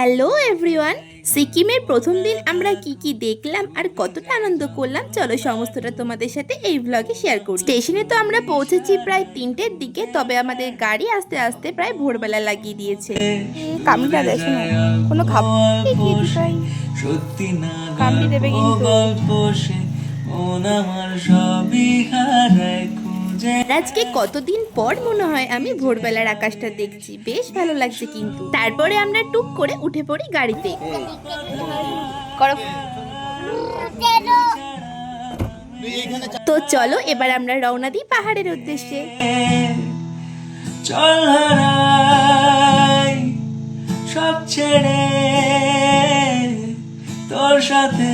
Hello everyone, সিকিমের প্রথম দিন আমরা কি কি দেখলাম আর কতটা আনন্দ করলাম চলো সমস্তটা তোমাদের সাথে এই ব্লগে শেয়ার করি। স্টেশনে তো আমরা পৌঁছেছি প্রায় 3টের দিকে, তবে আমাদের গাড়ি আস্তে আস্তে প্রায় ভোরবেলা লাগিয়ে দিয়েছে। কামড়া দেখো না, কোনো সত্যি না কামড়ি দেবে কিন্তু। আজকে কতদিন পর মনে হয় আমি ভোরবেলার আকাশটা দেখছি, বেশ ভালো লাগছে কিন্তু। তারপরে আমরা টুক করে উঠে পড়ি গাড়িতে। তো চলো এবার আমরা রওনা দিই পাহাড়ের উদ্দেশ্যে। চল হারাই সব ছেড়ে তোর সাথে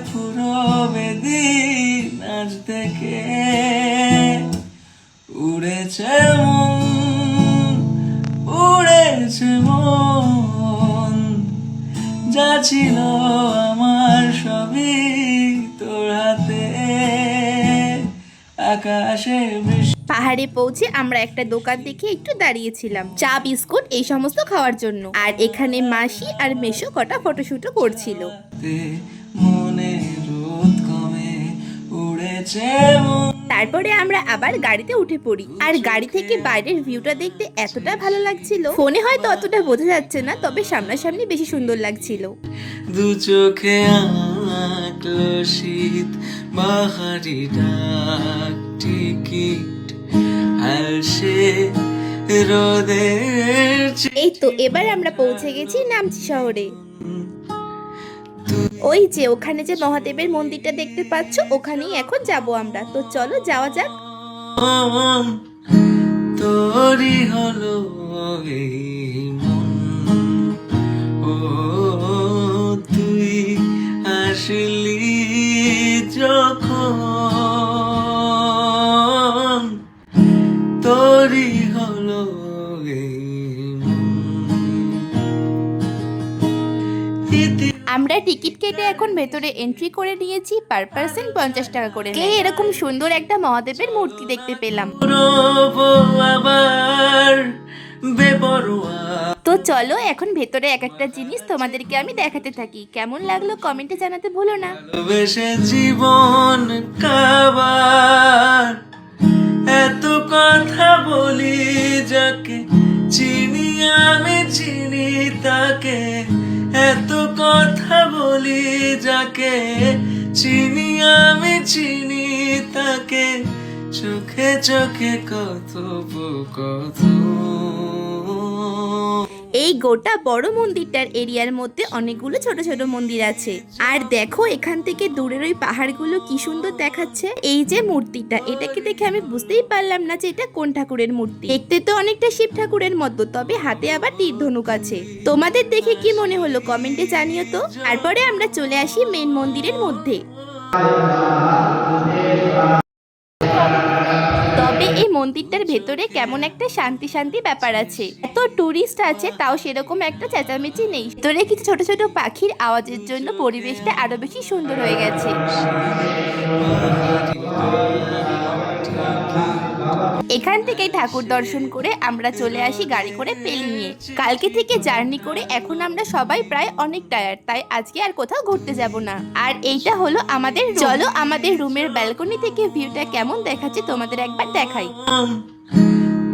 পুরো বেদিন আজ থেকে উড়েছে মন যা ছিল আমার সবই তোর হাতে আকাশে। পাহাড়ে পৌঁছে আমরা একটা দোকান দেখে একটু দাঁড়িয়েছিলাম চা বিস্কুট এই সমস্ত খাওয়ার জন্য, আর এখানে মাসি আর মেশো কটা ফটোশুটও করছিল। তারপরে আমরা আবার গাড়িতে উঠে পড়ি, আর গাড়ি থেকে বাইরের ভিউটা দেখতে এতটা ভালো লাগছিল, ফোনে হয়তো অতটা বোঝা যাচ্ছে না, তবে সামনাসামনি বেশি সুন্দর লাগছিল। দু চোখে আঁকলো শীত বাহারি ডাক টিকিট এই তো এবার আমরা পৌঁছে গেছি নামচি শহরে। ওই যে ওখানে যে মহাদেবের মন্দিরটা দেখতে পাচ্ছ, ওখানেই এখন যাব আমরা। তো চলো যাওয়া যাক। তোরই হলো ও তুই আসলি যখন তোরই হলো। আমরা টিকিট কেটে এখন ভেতরে এন্ট্রি করে নিয়েছি, পার পার্সন 50 টাকা করে। এরকম সুন্দর একটা মহাদেবের মূর্তি দেখতে পেলাম। তো চলো এখন ভেতরে এক একটা জিনিস তোমাদেরকে আমি দেখাতে থাকি, কেমন লাগলো কমেন্টে জানাতে ভুলো না। জীবন কাবার এত কথা বলি যাকে চিনি আমি চিনি তাকে, এত কথা বলি যাকে চিনি আমি চিনি তাকে, চোখে চোখে কত কত। এই গোটা বড় মন্দিরটার এরিয়ার মধ্যে অনেকগুলো ছোট ছোট মন্দির আছে, আর দেখো এখান থেকে দূরের ওই পাহাড়গুলো কি সুন্দর দেখাচ্ছে। এই যে মূর্তিটা, এটাকে দেখে আমি বুঝতেই পারলাম না যে এটা কোন ঠাকুরের মূর্তি। দেখতে তো অনেকটা শিব ঠাকুরের মতো, তবে হাতে আবার তীর ধনুক আছে। তোমাদের দেখে কি মনে হলো কমেন্টে জানিও তো। তারপরে আমরা চলে আসি মেন মন্দিরের মধ্যে। তবে এই মন্দিরটার ভেতরে কেমন একটা শান্তি শান্তি ব্যাপার আছে, এত টুরিস্ট আছে তাও সেরকম একটা চেঁচামেচি নেই। ভেতরে কিছু ছোট ছোট পাখির আওয়াজের জন্য পরিবেশটা আরো বেশি সুন্দর হয়ে গেছে। এখান থেকে ঠাকুর দর্শন করে আমরা চলে আসি গাড়ি করে পেলিংয়ে। কালকে থেকে জার্নি করে এখন আমরা সবাই প্রায় অনেক টায়ার্ড, তাই আজকে আর কোথাও ঘুরতে যাব না। আর এইটা হলো আমাদের, চলো আমাদের রুমের ব্যালকনি থেকে ভিউটা কেমন দেখাচ্ছে তোমাদের একবার দেখাই।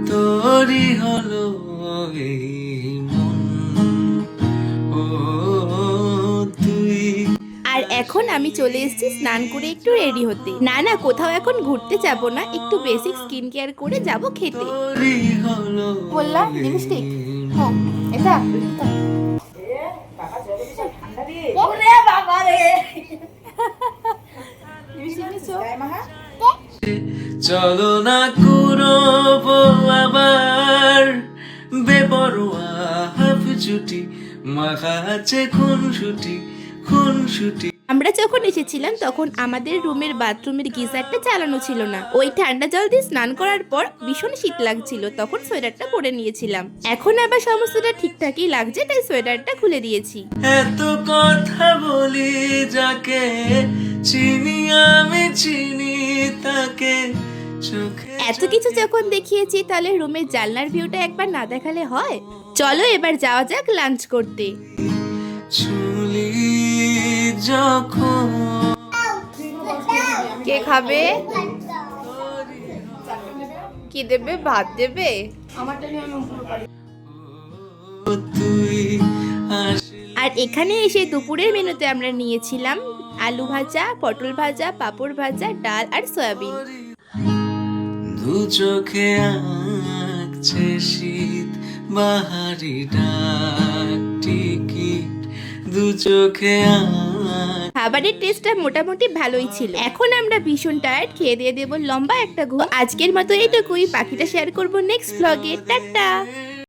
তোরই হলো আর এখন আমি চলে এসেছি স্নান করে একটু রেডি হতে। না না কোথাও এখন ঘুরতে যাব না, একটু বেসিক স্কিন কেয়ার করে যাব খেতে। বললাম লিপস্টিক এটা চলো না কুরবো আবার বেপরোয়া হাফ ছুটি মাখা আছে খুনসুটি। আমরা যখন এসেছিলাম তখন আমাদের রুমের বাথরুমের গিজারটা চালানো ছিল না। ওই ঠান্ডা জল দিয়ে স্নান করার পর ভীষণ শীত লাগছিল, তখন সোয়েটারটা পরে নিয়েছিলাম। এখন আবার সমস্তটা ঠিকঠাকই লাগছে, তাই সোয়েটারটা খুলে দিয়েছি। এত কথা বলি যাকে চিনি আমি চিনি তাকে, এত কিছু যখন দেখিয়েছি তাহলে রুমের জানলার ভিউটা একবার না দেখালে হয়। চলো এবার যাওয়া যাক লাঞ্চ করতে। ছুলি যখন কে খাবে? কি দেবে? ভাত দেবে? তুই আসলি আর এখানে এসে দুপুরের মেনুতে আমরা নিয়েছিলাম আলু ভাজা, পটল ভাজা, পাঁপড় ভাজা, ডাল আর সয়াবিন। দু চোখে আঁকছে শীত বাহারি ডাক টিকিট দু চোখে খাবারের টেস্টটা মোটামুটি ভালোই ছিল। এখন আমরা ভীষণ টায়ার্ড, খেয়ে দিয়ে দেবো লম্বা একটা ঘুম। আজকের মতো এইটুকুই, বাকিটা শেয়ার করবো নেক্সট ব্লগে। টাটা।